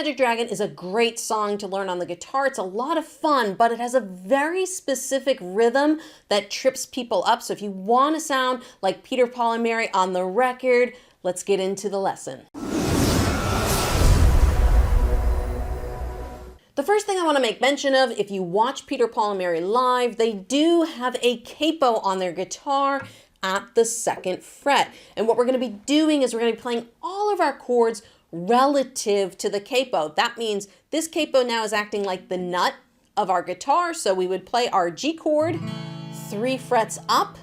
Magic Dragon is a great song to learn on the guitar. It's a lot of fun, but it has a very specific rhythm that trips people up. So if you want to sound like Peter, Paul, and Mary on the record, let's get into the lesson. The first thing I want to make mention of, if you watch Peter, Paul, and Mary live, they do have a capo on their guitar at the 2nd fret. And what we're going to be doing is we're going to be playing all of our chords relative to the capo. That means this capo now is acting like the nut of our guitar. So we would play our G chord 3 frets up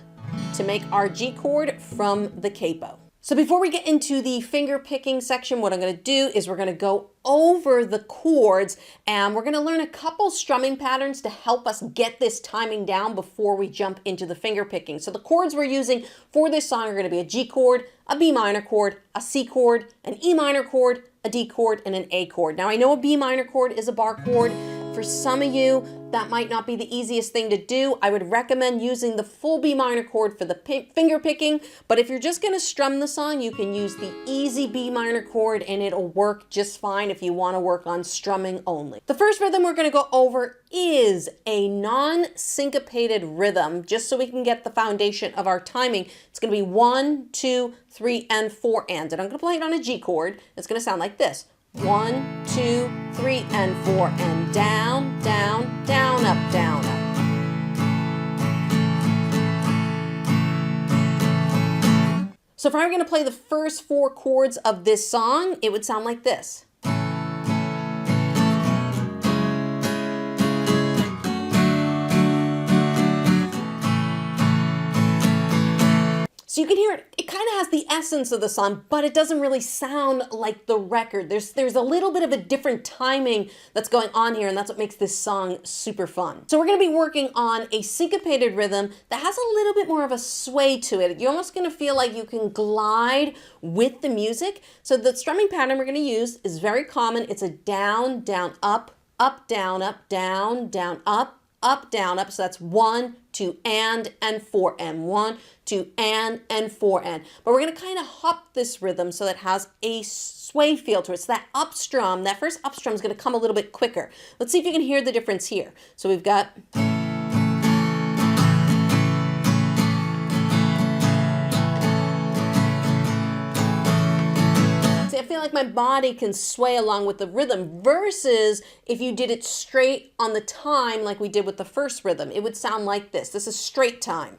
to make our G chord from the capo. So before we get into the finger picking section, what I'm going to do is we're going to go over the chords and we're going to learn a couple strumming patterns to help us get this timing down before we jump into the finger picking. So the chords we're using for this song are going to be a G chord, a B minor chord, a C chord, an E minor chord, a D chord, and an A chord. Now I know a B minor chord is a bar chord. For some of you, that might not be the easiest thing to do. I would recommend using the full B minor chord for the finger picking, but if you're just going to strum the song, you can use the easy B minor chord and it'll work just fine if you want to work on strumming only. The first rhythm we're going to go over is a non-syncopated rhythm, just so we can get the foundation of our timing. It's going to be 1, 2, 3, and 4 and. And I'm going to play it on a G chord. It's going to sound like this. 1, 2, 3, and 4, and down, down, down, up, down, up. So if I were going to play the first 4 chords of this song, it would sound like this. So you can hear it kind of has the essence of the song, but it doesn't really sound like the record. There's a little bit of a different timing that's going on here, and that's what makes this song super fun. So we're going to be working on a syncopated rhythm that has a little bit more of a sway to it. You're almost going to feel like you can glide with the music. So the strumming pattern we're going to use is very common. It's a down, down, up, down, up, down, up, down, up. So that's 1, 2, and 4, and 1, 2, and 4, and. But we're going to kind of hop this rhythm so that it has a sway feel to it. So that up strum, that first up strum is going to come a little bit quicker. Let's see if you can hear the difference here. So we've got. I feel like my body can sway along with the rhythm versus if you did it straight on the time like we did with the first rhythm. It would sound like this. This is straight time.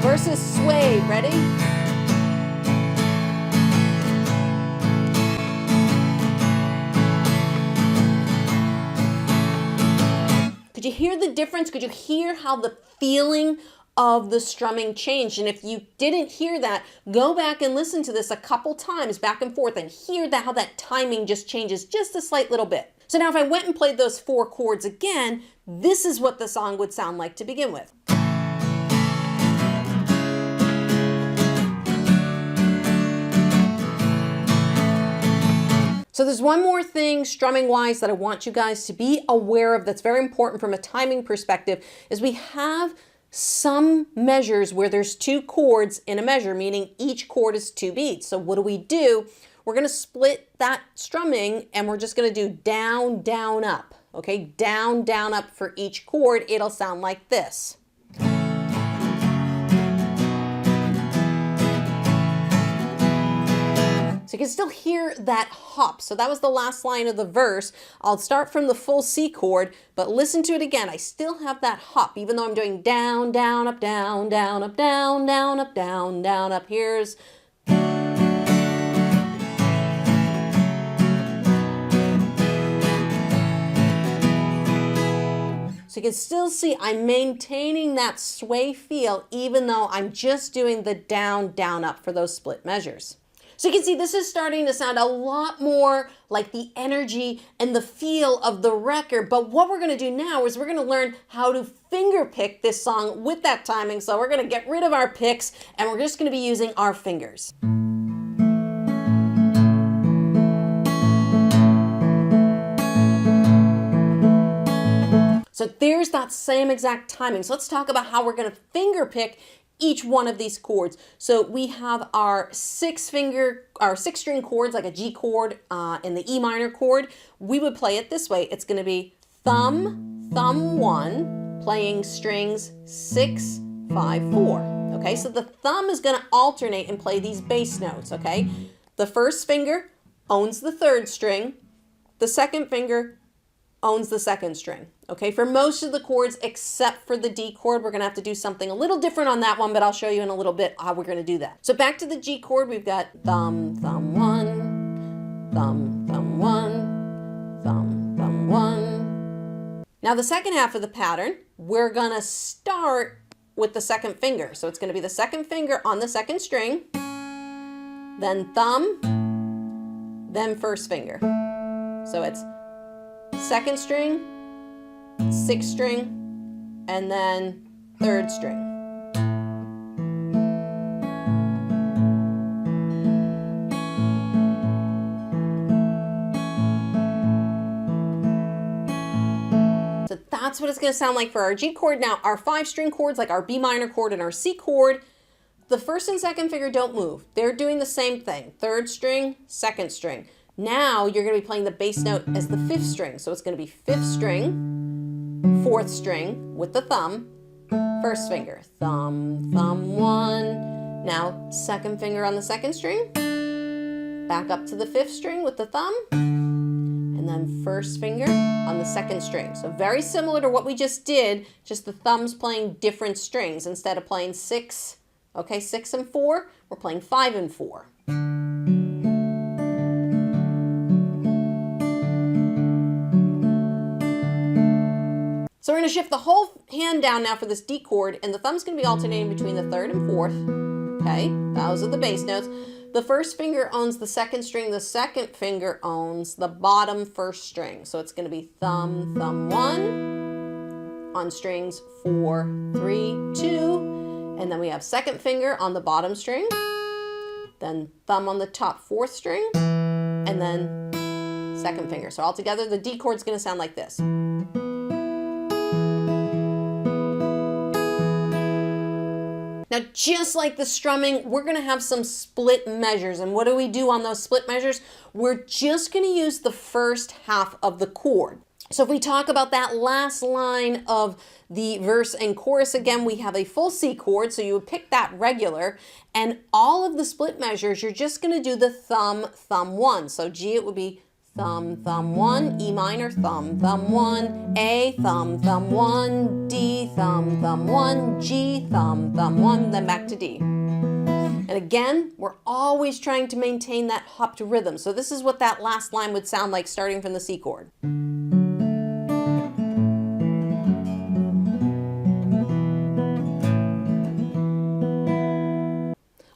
Versus sway. Ready? Could you hear the difference? Could you hear how the feeling of the strumming changed? And if you didn't hear that, go back and listen to this a couple times back and forth and hear that how that timing just changes just a slight little bit. So now if I went and played those 4 chords again, this is what the song would sound like to begin with. So there's one more thing strumming wise that I want you guys to be aware of that's very important from a timing perspective is we have some measures where there's 2 chords in a measure, meaning each chord is 2 beats. So what do? We're going to split that strumming and we're just going to do down, down, up. Okay, down, down, up for each chord. It'll sound like this. So you can still hear that hop. So that was the last line of the verse. I'll start from the full C chord, but listen to it again. I still have that hop, even though I'm doing down, down, up, down, down, up, down, down, up, down, down, up. Here's. So you can still see I'm maintaining that sway feel, even though I'm just doing the down, down, up for those split measures. So you can see this is starting to sound a lot more like the energy and the feel of the record. But what we're going to do now is we're going to learn how to finger pick this song with that timing. So we're going to get rid of our picks and we're just going to be using our fingers. So there's that same exact timing. So let's talk about how we're going to finger pick each one of these chords. So we have our six string chords, like a G chord and the E minor chord. We would play it this way. It's going to be thumb, thumb 1, playing strings 6, 5, 4. Okay, so the thumb is going to alternate and play these bass notes. Okay, the first finger owns the third string, the second finger owns the second string. Okay, for most of the chords except for the D chord, we're going to have to do something a little different on that one, but I'll show you in a little bit how we're going to do that. So back to the G chord, we've got thumb, thumb 1, thumb, thumb 1, thumb, thumb 1. Now the second half of the pattern, we're going to start with the second finger. So it's going to be the second finger on the second string, then thumb, then first finger. So it's second string, sixth string, and then third string. So that's what it's going to sound like for our G chord. Now our 5-string chords, like our B minor chord and our C chord, the first and second finger don't move. They're doing the same thing. Third string, second string. Now you're going to be playing the bass note as the 5th string. So it's going to be 5th string, 4th string with the thumb, first finger, thumb, thumb 1. Now second finger on the second string, back up to the 5th string with the thumb, and then first finger on the second string. So very similar to what we just did, just the thumb's playing different strings. Instead of playing 6, okay, 6 and 4, we're playing 5 and 4. So we're going to shift the whole hand down now for this D chord, and the thumb's going to be alternating between the 3rd and 4th. Okay, those are the bass notes. The first finger owns the second string, the second finger owns the bottom first string. So it's going to be thumb, thumb 1 on strings 4, 3, 2. And then we have second finger on the bottom string, then thumb on the top 4th string, and then second finger. So altogether, the D chord's going to sound like this. Now, just like the strumming, we're going to have some split measures. And what do we do on those split measures? We're just going to use the first half of the chord. So if we talk about that last line of the verse and chorus, again, we have a full C chord, so you would pick that regular. And all of the split measures, you're just going to do the thumb, thumb 1. So G, it would be thumb, thumb 1, E minor, thumb, thumb 1, A, thumb, thumb 1, D, thumb, thumb 1, G, thumb, thumb 1, then back to D. And again, we're always trying to maintain that hopped rhythm. So this is what that last line would sound like starting from the C chord.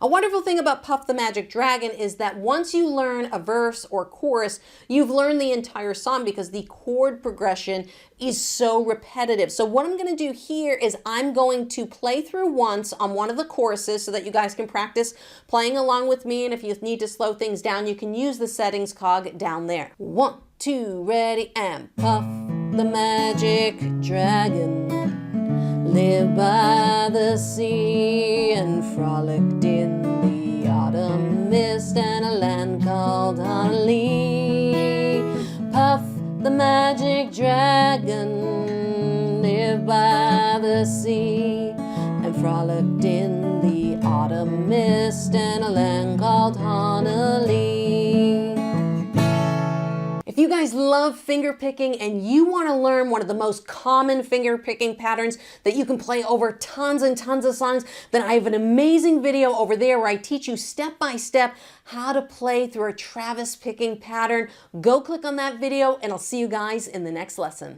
A wonderful thing about Puff the Magic Dragon is that once you learn a verse or chorus, you've learned the entire song because the chord progression is so repetitive. So what I'm going to do here is I'm going to play through once on one of the choruses so that you guys can practice playing along with me. And if you need to slow things down, you can use the settings cog down there. 1, 2, ready, and Puff the Magic Dragon lived by the sea and frolicked in the autumn mist and a land called Honolulu. Puff the Magic Dragon lived by the sea and frolicked in the autumn mist and a land called Honolulu. If you guys love finger picking and you want to learn one of the most common finger picking patterns that you can play over tons and tons of songs, then I have an amazing video over there where I teach you step by step how to play through a Travis picking pattern. Go click on that video and I'll see you guys in the next lesson.